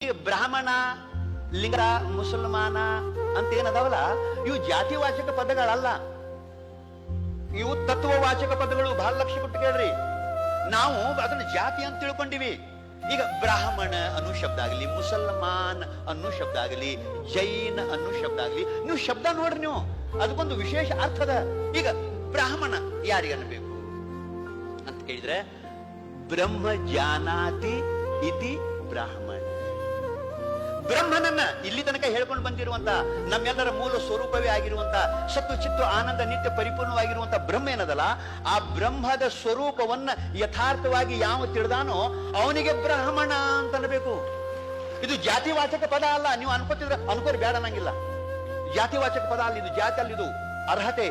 ಬ್ರಾಹ್ಮಣ, ಲಿಂಗ, ಮುಸಲ್ಮಾನ ಅಂತ ಏನದಾವಲ್ಲ, ಇವು ಜಾತಿವಾಚಕ ಪದಗಳಲ್ಲ, ಇವು ತತ್ವವಾಚಕ ಪದಗಳು. ಬಹಳ ಲಕ್ಷ್ಯ ಕೊಟ್ಟು ಕೇಳ್ರಿ. ನಾವು ಅದನ್ನ ಜಾತಿ ಅಂತ ತಿಳ್ಕೊಂಡಿವಿ. ಈಗ ಬ್ರಾಹ್ಮಣ ಅನ್ನೋ ಶಬ್ದ ಆಗಲಿ, ಮುಸಲ್ಮಾನ್ ಅನ್ನೋ ಶಬ್ದ ಆಗಲಿ, ಜೈನ್ ಅನ್ನೋ ಶಬ್ದ ಆಗಲಿ, ನೀವು ಶಬ್ದ ನೋಡ್ರಿ, ನೀವು ಅದಕ್ಕೊಂದು ವಿಶೇಷ ಅರ್ಥದ. ಈಗ ಬ್ರಾಹ್ಮಣ ಯಾರಿಗನ್ನಬೇಕು ಅಂತ ಕೇಳಿದ್ರೆ, ಬ್ರಹ್ಮ ಜಾನಾತಿ ಇತಿ ಬ್ರಾಹ್ಮಣ. ಬ್ರಹ್ಮನನ್ನ ಇಲ್ಲಿ ತನಕ ಹೇಳ್ಕೊಂಡು ಬಂದಿರುವಂತ, ನಮ್ಮೆಲ್ಲರ ಮೂಲ ಸ್ವರೂಪವೇ ಆಗಿರುವಂತ, ಸತ್ತು ಚಿತ್ತು ಆನಂದ ನಿತ್ಯ ಪರಿಪೂರ್ಣವಾಗಿರುವಂತ ಬ್ರಹ್ಮ ಏನದಲ್ಲ, ಆ ಬ್ರಹ್ಮದ ಸ್ವರೂಪವನ್ನ ಯಥಾರ್ಥವಾಗಿ ಯಾವ ತಿಳಿದಾನೋ ಅವನಿಗೆ ಬ್ರಾಹ್ಮಣ ಅಂತ ಅನ್ಬೇಕು. ಇದು ಜಾತಿವಾಚಕ ಪದ ಅಲ್ಲ. ನೀವು ಅನ್ಕೋತಿದ್ರೆ ಅನ್ಕೋರಿ, ಬೇಡ ಅನ್ನಂಗಿಲ್ಲ. ಜಾತಿವಾಚಕ ಪದ ಅಲ್ಲ ಇದು, ಜಾತಿ ಅಲ್ಲ, ಇದು ಅರ್ಹತೆ.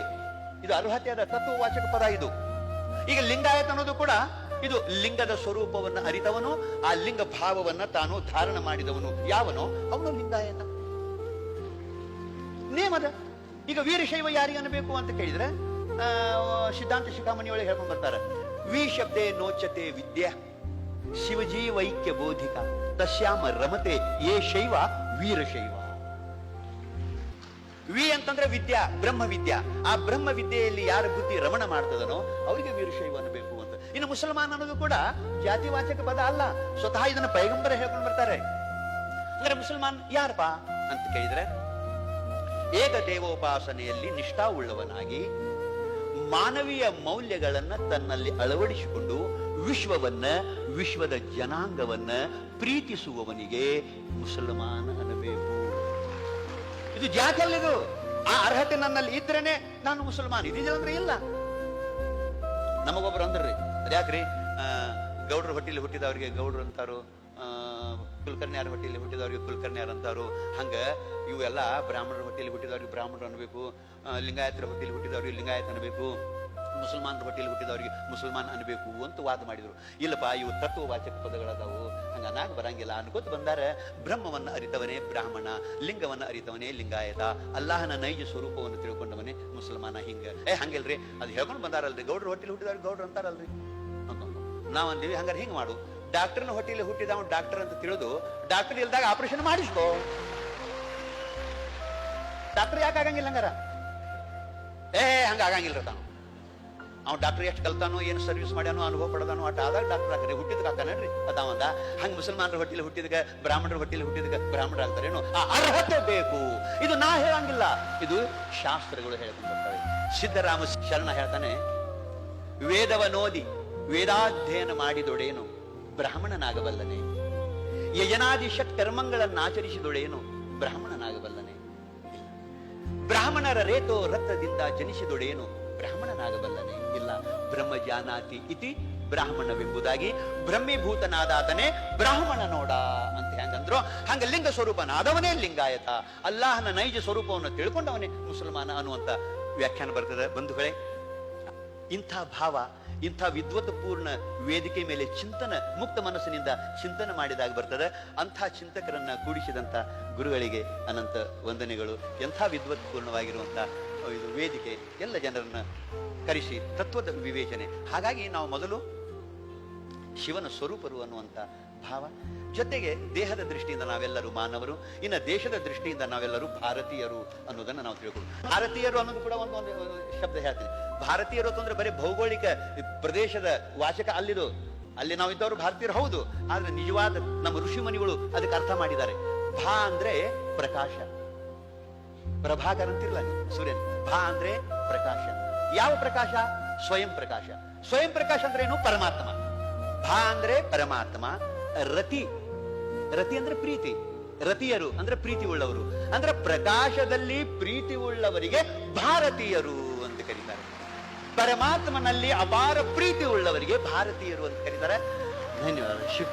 ಇದು ಅರ್ಹತೆಯಾದ ತತ್ವವಾಚಕ ಪದ ಇದು. ಈಗ ಲಿಂಗಾಯತ ಅನ್ನೋದು ಕೂಡ ಇದು ಲಿಂಗದ ಸ್ವರೂಪವನ್ನು ಅರಿತವನು, ಆ ಲಿಂಗ ಭಾವವನ್ನ ತಾನು ಧಾರಣ ಮಾಡಿದವನು ಯಾವನೋ ಅವನು ಲಿಂಗಾಯತ ನೇಮದ. ಈಗ ವೀರಶೈವ ಯಾರಿಗೆ ಅನ್ನಬೇಕು ಅಂತ ಕೇಳಿದ್ರೆ, ಸಿದ್ಧಾಂತ ಶಿಖಾಮಣಿ ಒಳಗೆ ಹೇಳ್ಕೊಂಡ್ ಬರ್ತಾರೆ, ವಿ ಶಬ್ದೇ ನೋಚತೆ ವಿದ್ಯಾ ಶಿವಜೀವೈಕ್ಯ ಬೋಧಿಕ ತಸ್ಯಾಮ ರಮತೆ ಯೇ ಶೈವ ವೀರಶೈವ. ವಿ ಅಂತಂದ್ರೆ ವಿದ್ಯಾ, ಬ್ರಹ್ಮ ವಿದ್ಯಾ. ಆ ಬ್ರಹ್ಮ ವಿದ್ಯೆಯಲ್ಲಿ ಯಾರ ಬುದ್ಧಿ ರಮಣ ಮಾಡ್ತದನೋ ಅವರಿಗೆ ವೀರಶೈವ ಅನ್ನಬೇಕು ಅಂತ. ಇನ್ನು ಮುಸಲ್ಮಾನ್ ಅನ್ನೋದು ಕೂಡ ಜಾತಿವಾಚಕ ಪದ ಅಲ್ಲ, ಸ್ವತಃ ಇದನ್ನ ಪೈಗಂಬರ ಹೇಳ್ಕೊಂಡು ಬರ್ತಾರೆ. ಅಂದ್ರೆ ಮುಸಲ್ಮಾನ್ ಯಾರಪ್ಪ ಅಂತ ಕೇಳಿದ್ರೆ, ಏಕ ದೇವೋಪಾಸನೆಯಲ್ಲಿ ನಿಷ್ಠಾ ಉಳ್ಳವನಾಗಿ ಮಾನವೀಯ ಮೌಲ್ಯಗಳನ್ನ ತನ್ನಲ್ಲಿ ಅಳವಡಿಸಿಕೊಂಡು ವಿಶ್ವವನ್ನ, ವಿಶ್ವದ ಜನಾಂಗವನ್ನ ಪ್ರೀತಿಸುವವನಿಗೆ ಮುಸಲ್ಮಾನ್ ಅನ್ನಬೇಕು. ಇದು ಜಾತಿ ಅಲ್ಲ, ಇದು ಆ ಅರ್ಹತೆ ನನ್ನಲ್ಲಿ ಇದ್ರೇನೆ ನಾನು ಮುಸಲ್ಮಾನ್. ಇದಿಲ್ಲ ಅಂದ್ರೆ ಇಲ್ಲ. ನಮಗೊಬ್ಬರು ಅಂದ್ರಿ, ಅದ್ಯಾಕ್ರಿ ಗೌಡ್ರ ಹೊಟ್ಟಿಲಿ ಹುಟ್ಟಿದವ್ರಿಗೆ ಗೌಡ್ರು ಅಂತಾರು, ಕುಲಕರ್ಣಿಯಾರ ಹೊಟ್ಟಿಲಿ ಹುಟ್ಟಿದವ್ರಿಗೆ ಕುಲಕರ್ಣಿಯಾರ ಅಂತಾರು. ಹಂಗ ಇವೆಲ್ಲ ಬ್ರಾಹ್ಮಣರ ಹೊಟ್ಟಿಲಿ ಹುಟ್ಟಿದವ್ರಿಗೆ ಬ್ರಾಹ್ಮಣರು ಅನ್ಬೇಕು, ಲಿಂಗಾಯತರ ಹೊಟ್ಟಿಲಿ ಹುಟ್ಟಿದವ್ರಿಗೆ ಲಿಂಗಾಯತ ಅನ್ಬೇಕು, ಮುಸಲ್ಮಾನರ ಹೊಟ್ಟಿಲಿ ಹುಟ್ಟಿದವ್ರಿಗೆ ಮುಸಲ್ಮಾನ್ ಅನ್ಬೇಕು ಅಂತ ವಾದ ಮಾಡಿದ್ರು. ಇಲ್ಲಪ್ಪ, ಇವು ತತ್ವವಾಚಕ ಪದಗಳದಾವು, ಹಂಗನಾಗ ಬರಂಗಿಲ್ಲ ಅನ್ಕೋತ ಬಂದಾರ. ಬ್ರಹ್ಮವನ್ನ ಅರಿತವನೇ ಬ್ರಾಹ್ಮಣ, ಲಿಂಗವನ್ನ ಅರಿತವನೇ ಲಿಂಗಾಯತ, ಅಲ್ಲಾಹನ ನೈಜ ಸ್ವರೂಪವನ್ನು ತಿಳ್ಕೊಂಡವನೇ ಮುಸಲ್ಮಾನ. ಹಂಗಿಲ್ರಿ, ಅದು ಹೇಳ್ಕೊಂಡು ಬಂದಾರಲ್ರಿ, ಗೌಡ್ರ ಹೊಟ್ಟಿಲಿ ಹುಟ್ಟಿದವ್ರಿಗೆ ಗೌಡ್ರು ಅಂತಾರಲ್ರಿ. ನಾವ್ ಅಂದೀವಿ, ಹಂಗಾರೆ ಹಿಂಗ್ ಮಾಡು, ಡಾಕ್ಟರ್ನ ಹೊಟ್ಟಿಲಿ ಹುಟ್ಟಿದವ ಡಾಕ್ಟರ್ ಅಂತ ತಿಳಿದು ಡಾಕ್ಟರ್ ಇಲ್ದಾಗ ಆಪರೇಷನ್ ಮಾಡಿಸ್ಕೋ. ಡಾಕ್ಟರ್ ಯಾಕೆ ಆಗಂಗಿಲ್ಲ ಹಂಗಾರ? ಹಂಗ ಆಗಂಗಿಲ್ರ. ತಾನು ಅವ್ನು ಡಾಕ್ಟರ್ ಎಷ್ಟು ಕಲ್ತಾನೋ, ಏನು ಸರ್ವಿಸ್ ಮಾಡ್ಯಾನೋ, ಅನುಭವ ಪಡೆದಾನೋ, ಅಟ್ ಆದಾಗ ಡಾಕ್ಟರ್ ಆಗ್ತಾರೆ. ಹುಟ್ಟಿದಕ್ಕೆ ಆಗ್ತಾನೇನ್ರಿ ಅದಾವಂದ. ಹಂಗ ಮುಸಲ್ಮಾನರ ಹೊಟ್ಟಿಲಿ ಹುಟ್ಟಿದಕ್ಕೆ, ಬ್ರಾಹ್ಮಣರ ಹೊಟ್ಟಿಲಿ ಹುಟ್ಟಿದಕ್ಕೆ ಬ್ರಾಹ್ಮಣರು ಆಗ್ತಾರೇನು? ಆ ಅರ್ಹತೆ ಬೇಕು. ಇದು ನಾ ಹೇಳಂಗಿಲ್ಲ, ಇದು ಶಾಸ್ತ್ರಗಳು ಹೇಳ್ಕೊಂಡು ಬರ್ತವೆ. ಸಿದ್ದರಾಮ ಶರಣ ಹೇಳ್ತಾನೆ, ವೇದವನೋದಿ ವೇದಾಧ್ಯಯನ ಮಾಡಿದೊಡೇನು ಬ್ರಾಹ್ಮಣನಾಗಬಲ್ಲನೆ, ಯಜನಾದಿ ಷಟ್ ಕರ್ಮಗಳನ್ನಾಚರಿಸಿದೊಡೇನು ಬ್ರಾಹ್ಮಣನಾಗಬಲ್ಲನೆ, ಬ್ರಾಹ್ಮಣರ ರೇತೋ ರಕ್ತದಿಂದ ಜನಿಸಿದೊಡೇನು ಬ್ರಾಹ್ಮಣನಾಗಬಲ್ಲನೆ. ಇಲ್ಲ, ಬ್ರಹ್ಮ ಜಾನಾತಿ ಇತಿ ಬ್ರಾಹ್ಮಣವೆಂಬುದಾಗಿ ಬ್ರಹ್ಮೀಭೂತನಾದಾತನೇ ಬ್ರಾಹ್ಮಣ ನೋಡ ಅಂತ ಹೆಂಗಂದ್ರು, ಹಂಗ ಲಿಂಗ ಸ್ವರೂಪನಾದವನೇ ಲಿಂಗಾಯತ, ಅಲ್ಲಾಹನ ನೈಜ ಸ್ವರೂಪವನ್ನು ತಿಳ್ಕೊಂಡವನೇ ಮುಸಲ್ಮಾನ ಅನ್ನುವಂತ ವ್ಯಾಖ್ಯಾನ ಬರ್ತದೆ. ಬಂಧುಗಳೇ, ಇಂಥ ಭಾವ, ಇಂಥ ವಿದ್ವತ್ಪೂರ್ಣ ವೇದಿಕೆ ಮೇಲೆ ಚಿಂತನ, ಮುಕ್ತ ಮನಸ್ಸಿನಿಂದ ಚಿಂತನೆ ಮಾಡಿದಾಗ ಬರ್ತದೆ. ಅಂಥ ಚಿಂತಕರನ್ನ ಕೂಡಿಸಿದಂಥ ಗುರುಗಳಿಗೆ ಅನಂತ ವಂದನೆಗಳು. ಎಂಥ ವಿದ್ವತ್ಪೂರ್ಣವಾಗಿರುವಂಥ ಇದು ವೇದಿಕೆ, ಎಲ್ಲ ಜನರನ್ನ ಕರೆಸಿ ತತ್ವದ ವಿವೇಚನೆ. ಹಾಗಾಗಿ ನಾವು ಮೊದಲು ಶಿವನ ಸ್ವರೂಪರು ಅನ್ನುವಂಥ ಭಾವ, ಜೊತೆಗೆ ದೇಹದ ದೃಷ್ಟಿಯಿಂದ ನಾವೆಲ್ಲರೂ ಮಾನವರು, ಇನ್ನು ದೇಶದ ದೃಷ್ಟಿಯಿಂದ ನಾವೆಲ್ಲರೂ ಭಾರತೀಯರು ಅನ್ನೋದನ್ನ ನಾವು ತಿಳ್ಕೊಂಡು. ಭಾರತೀಯರು ಅನ್ನೋದು ಕೂಡ ಒಂದು ಶಬ್ದ ಹೇಳ್ತೀನಿ. ಭಾರತೀಯರು ಅಂತಂದ್ರೆ ಬರೀ ಭೌಗೋಳಿಕ ಪ್ರದೇಶದ ವಾಚಕ ಅಲ್ಲಿದು. ಅಲ್ಲಿ ನಾವು ಇದ್ದವರು ಭಾರತೀಯರು ಹೌದು, ಆದ್ರೆ ನಿಜವಾದ ನಮ್ಮ ಋಷಿ ಮುನಿಗಳು ಅದಕ್ಕೆ ಅರ್ಥ ಮಾಡಿದ್ದಾರೆ. ಭಾ ಅಂದ್ರೆ ಪ್ರಕಾಶ, ಪ್ರಭಾಕರ್ ಅಂತಿರ್ಲ ಸೂರ್ಯನ್. ಭಾ ಅಂದ್ರೆ ಪ್ರಕಾಶ. ಯಾವ ಪ್ರಕಾಶ? ಸ್ವಯಂ ಪ್ರಕಾಶ. ಸ್ವಯಂ ಪ್ರಕಾಶ ಅಂದ್ರೆ ಏನು? ಪರಮಾತ್ಮ. ಭಾ ಅಂದ್ರೆ ಪರಮಾತ್ಮ. ರತಿ, ರತಿ ಅಂದ್ರೆ ಪ್ರೀತಿ. ರತಿಯರು ಅಂದ್ರೆ ಪ್ರೀತಿ ಉಳ್ಳವರು. ಅಂದ್ರೆ ಪ್ರಕಾಶದಲ್ಲಿ ಪ್ರೀತಿ ಉಳ್ಳವರಿಗೆ ಭಾರತೀಯರು ಅಂತ ಕರೀತಾರೆ. ಪರಮಾತ್ಮನಲ್ಲಿ ಅಪಾರ ಪ್ರೀತಿ ಉಳ್ಳವರಿಗೆ ಭಾರತೀಯರು ಅಂತ ಕರೀತಾರೆ. ಧನ್ಯವಾದ. ಶಿವ